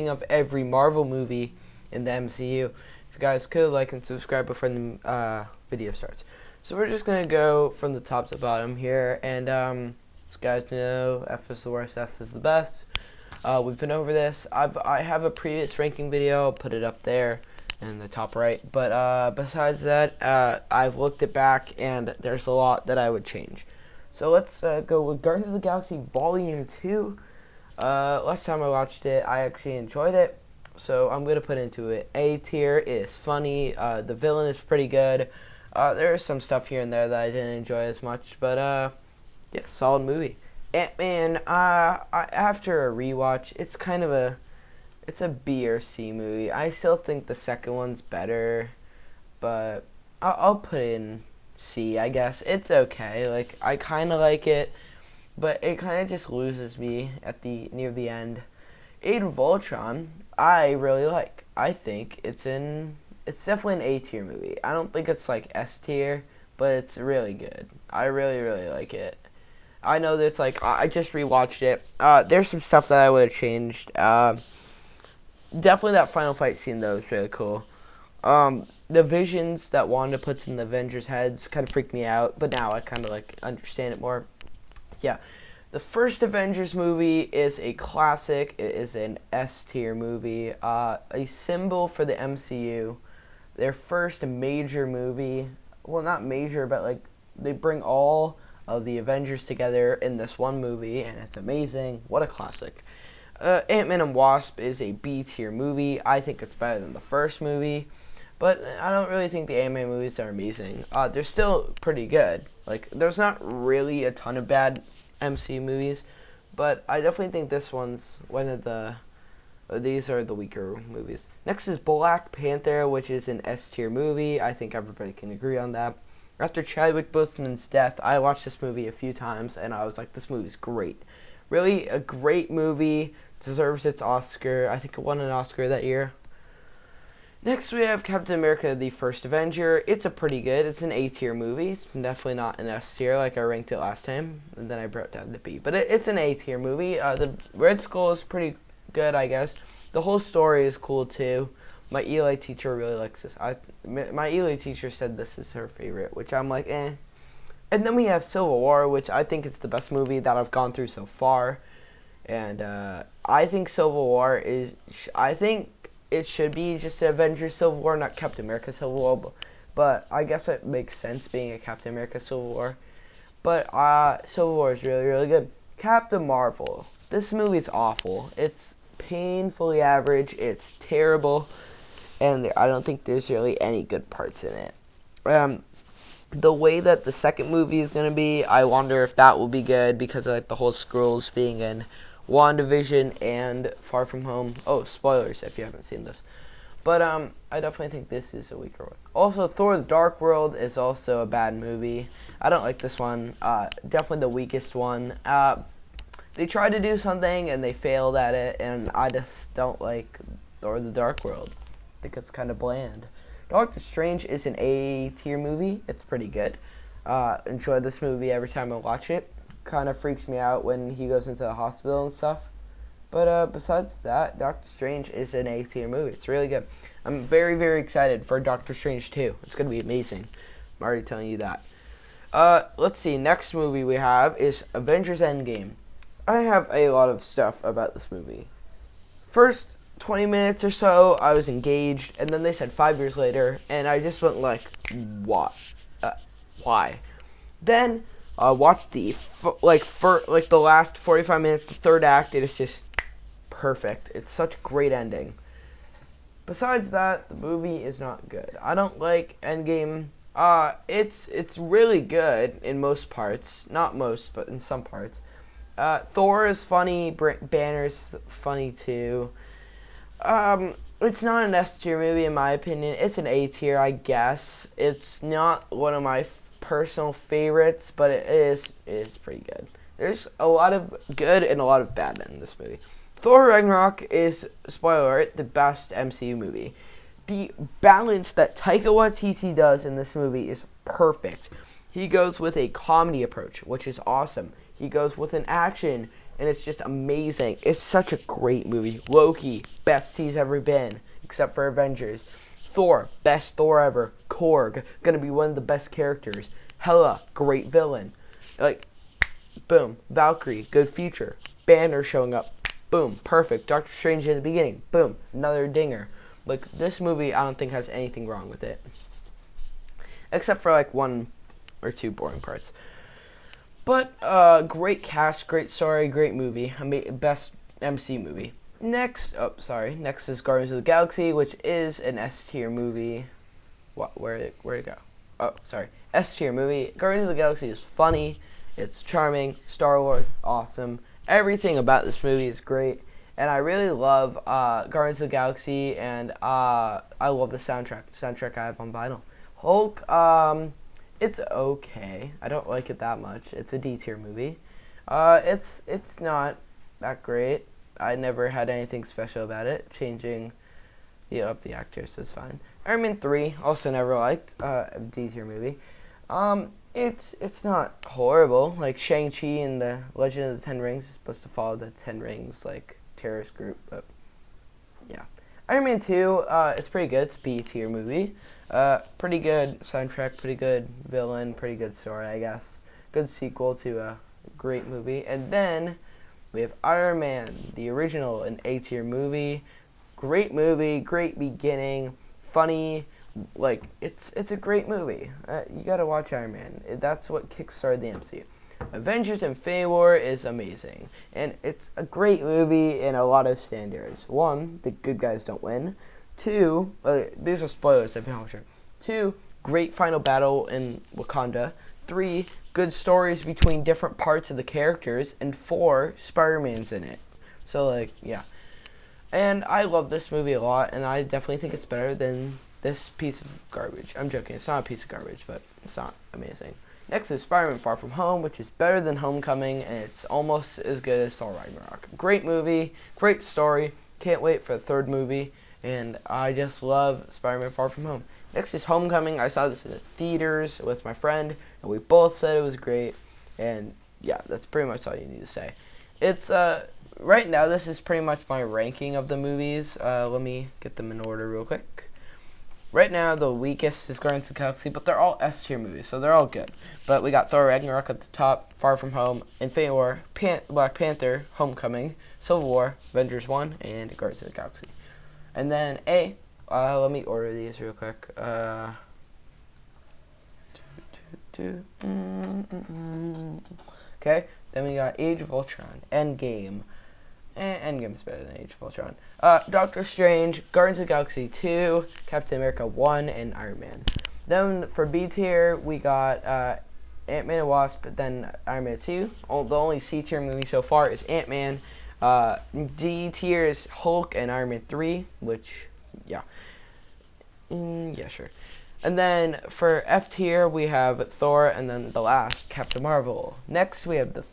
of every Marvel movie in the MCU. If you guys could like and subscribe before the video starts. So we're just gonna go from the top to bottom here, and as you guys know, F is the worst, S is the best. We've been over this. I have a previous ranking video. I'll put it up there in the top right. But besides that, I've looked it back, and there's a lot that I would change. So let's go with Guardians of the Galaxy Volume 2. Last time I watched it, I actually enjoyed it, so I'm gonna put into it. A tier is funny. The villain is pretty good. There is some stuff here and there that I didn't enjoy as much, but yeah, solid movie. AntMan, after a rewatch, it's kind of it's a B or C movie. I still think the second one's better, but I'll put in C, I guess. It's okay. Like, I kind of like it, but it kind of just loses me at near the end. Age of Ultron, I really like. I think it's definitely an A tier movie. I don't think it's like S tier, but it's really good. I really like it. I know there's like, I just rewatched it. There's some stuff that I would have changed. Definitely that final fight scene though is really cool. The visions that Wanda puts in the Avengers heads kind of freaked me out, but now I kind of like understand it more. Yeah, the first Avengers movie is a classic. It is an S tier movie. A symbol for the MCU. Their first major movie. Well, not major, but like they bring all of the Avengers together in this one movie, and it's amazing. What a classic. Ant-Man and Wasp is a B tier movie. I think it's better than the first movie, but I don't really think the Ant-Man movies are amazing. They're still pretty good. Like, there's not really a ton of bad MCU movies, but I definitely think this one's one of these are the weaker movies. Next is Black Panther, which is an S tier movie. I think everybody can agree on that. After Chadwick Boseman's death, I watched this movie a few times, and I was like, this movie's great. Really a great movie, deserves its Oscar. I think it won an Oscar that year. Next we have Captain America, the First Avenger. It's it's an A tier movie. It's definitely not an S tier like I ranked it last time, and then I brought down the B. But it's an A tier movie. The Red Skull is pretty good, I guess. The whole story is cool too. My Eli teacher really likes this. My Eli teacher said this is her favorite, which I'm like, eh. And then we have Civil War, which I think is the best movie that I've gone through so far. And I think Civil War I think it should be just an Avengers Civil War, not Captain America Civil War. But I guess it makes sense being a Captain America Civil War. But Civil War is really good. Captain Marvel. This movie is awful. It's painfully average. It's terrible. And I don't think there's really any good parts in it. The way that the second movie is going to be, I wonder if that will be good because of like the whole Skrulls being in WandaVision and Far From Home. Oh, spoilers if you haven't seen this. But I definitely think this is a weaker one. Also, Thor: The Dark World is also a bad movie. I don't like this one. Definitely the weakest one. They tried to do something and they failed at it, and I just don't like Thor: The Dark World. I think it's kind of bland. Doctor Strange is an A tier movie. It's pretty good. Enjoy this movie every time I watch it. Kind of freaks me out when he goes into the hospital and stuff. But besides that, Doctor Strange is an A tier movie. It's really good. I'm very excited for Doctor Strange 2. It's going to be amazing. I'm already telling you that. Let's see. Next movie we have is Avengers Endgame. I have a lot of stuff about this movie. First 20 minutes or so, I was engaged, and then they said 5 years later, and I just went like, what? Why? Then watched the the last 45 minutes, the third act. It is just perfect. It's such a great ending. Besides that, the movie is not good. I don't like Endgame. It's really good in most parts, not most, but in some parts. Thor is funny. Banner's funny too. It's not an S tier movie in my opinion. It's an A tier, I guess. It's not one of my personal favorites, but it is pretty good. There's a lot of good and a lot of bad in this movie. Thor Ragnarok is, spoiler alert, the best MCU movie. The balance that Taika Waititi does in this movie is perfect. He goes with a comedy approach, which is awesome. He goes with an action and it's just amazing. It's such a great movie. Loki, best he's ever been, except for Avengers. Thor, best Thor ever. Korg, gonna be one of the best characters. Hela, great villain. Like, boom. Valkyrie, good future. Banner showing up. Boom, perfect. Doctor Strange in the beginning. Boom, another dinger. Like, this movie, I don't think has anything wrong with it. Except for, like, 1 or 2 boring parts. But, great cast, great story, great movie. Best MC movie. Next is Guardians of the Galaxy, which is an S tier movie. Where'd it go? Oh, sorry. S tier movie. Guardians of the Galaxy is funny. It's charming. Star Wars, awesome. Everything about this movie is great. And I really love Guardians of the Galaxy, and I love the soundtrack. The soundtrack I have on vinyl. Hulk, it's okay. I don't like it that much. It's a D tier movie. It's not that great. I never had anything special about it. Changing up the actors is fine. Iron Man 3, also never liked. A D tier movie. It's not horrible. Like, Shang-Chi and the Legend of the Ten Rings is supposed to follow the Ten Rings, like, terrorist group, but yeah. Iron Man 2, it's pretty good. It's a B tier movie. Pretty good soundtrack, pretty good villain, pretty good story, I guess. Good sequel to a great movie. And then we have Iron Man, the original, an A tier movie. Great movie, great beginning, funny. Like, it's a great movie. You gotta watch Iron Man. That's what kickstarted the MCU. Avengers Infinity War is amazing, and it's a great movie in a lot of standards. 1, the good guys don't win. 2, these are spoilers if you're not sure. 2, great final battle in Wakanda. 3, good stories between different parts of the characters. And 4, Spider-Man's in it. So, like, yeah. And I love this movie a lot, and I definitely think it's better than this piece of garbage. I'm joking, it's not a piece of garbage, but it's not amazing. Next is Spider-Man Far From Home, which is better than Homecoming, and it's almost as good as Thor Ragnarok. Great movie, great story, can't wait for the 3rd movie, and I just love Spider-Man Far From Home. Next is Homecoming. I saw this in the theaters with my friend, and we both said it was great, and yeah, that's pretty much all you need to say. It's, right now, this is pretty much my ranking of the movies. Let me get them in order real quick. Right now, the weakest is Guardians of the Galaxy, but they're all S tier movies, so they're all good. But we got Thor Ragnarok at the top, Far From Home, Infinity War, Black Panther, Homecoming, Civil War, Avengers 1, and Guardians of the Galaxy. And then A, let me order these real quick. Okay, then we got Age of Ultron, Endgame. Endgame's better than Age of Ultron. Doctor Strange, Guardians of the Galaxy 2, Captain America 1, and Iron Man. Then for B tier, we got Ant-Man and Wasp, then Iron Man 2. The only C tier movie so far is Ant-Man. D tier is Hulk and Iron Man 3, which, yeah. Yeah, sure. And then for F tier, we have Thor, and then the last, Captain Marvel. Next, we have the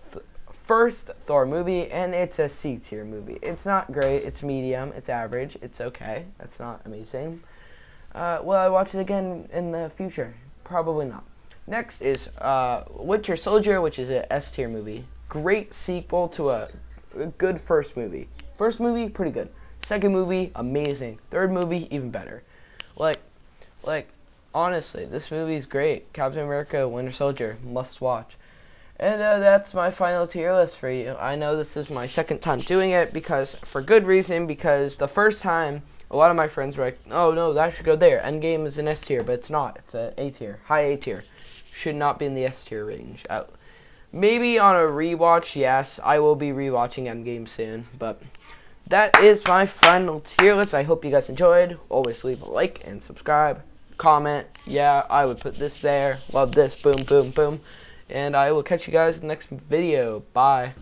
first Thor movie, and it's a C tier movie. It's not great, it's medium, it's average, it's okay. That's not amazing. Will I watch it again in the future? Probably not. Next is Winter Soldier, which is a S tier movie. Great sequel to a good first movie. First movie, pretty good. Second movie, amazing. Third movie, even better. Like, honestly, this movie is great. Captain America, Winter Soldier, must watch. And that's my final tier list for you. I know this is my 2nd time doing it, because for good reason, because the first time, a lot of my friends were like, oh no, that should go there. Endgame is an S tier, but it's not. It's a A tier, high A tier. Should not be in the S tier range. Maybe on a rewatch, yes, I will be rewatching Endgame soon, but that is my final tier list. I hope you guys enjoyed. Always leave a like and subscribe. Comment. Yeah, I would put this there. Love this. Boom, boom, boom. And I will catch you guys in the next video. Bye.